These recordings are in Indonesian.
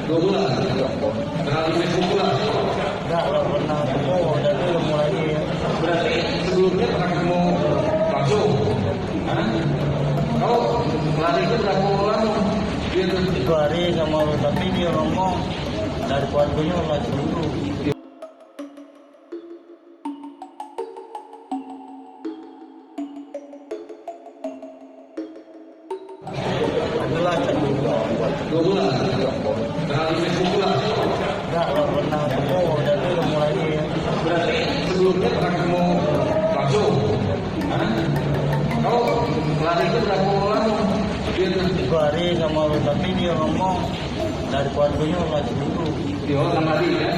2 bulan. Kenal di Facebook pula. Enggak lah pernah ketemu dari ketemu lagi. Berarti sebelumnya pernah ketemu langsung. Hah? Kau lari itu berapa lama? Dia 2 hari sama lu, tapi dia ngomong dari keluarganya lagi dulu. Adalah satu 2 bulan. Kenal di Facebook pula. enggak lah pernah ketemu dari ketemu lagi. Berarti sebelumnya pernah ketemu langsung. Hah? Kau lari itu berapa lama? Dia 2 hari sama lu, tapi dia ngomong dari keluarganya lagi dulu. dia orang lari kan?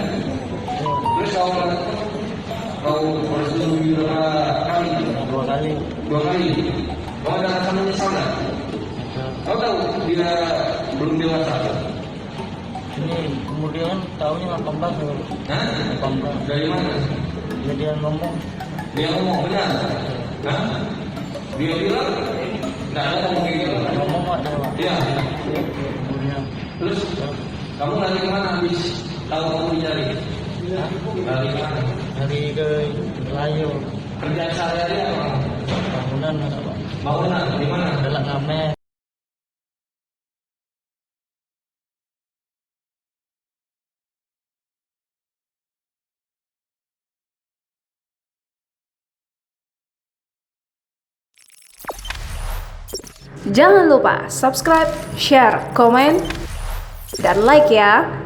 Terus kau berselingkuh berapa kali? 2 kali. 2 kali. Kau ada rasa menyesal nggak? Kau tahu dia belum dewasa. Ini kemudian tahunnya 18 ya. Hah? 18. Dari mana? Ya dia ngomong Dia ngomong benar. Hah? Dia bilang nggak ada ngomong kayak gitu. ngomong ada Pak. Iya. Kemudian Terus kamu lari kemana habis tahu kamu dicari? Lari kemana? dari ke Melayu Kerjaan sehari-hari apa? bangunan ada Pak. Bangunan di mana? Adalah ngamen. Jangan lupa subscribe, share, komen, dan like ya.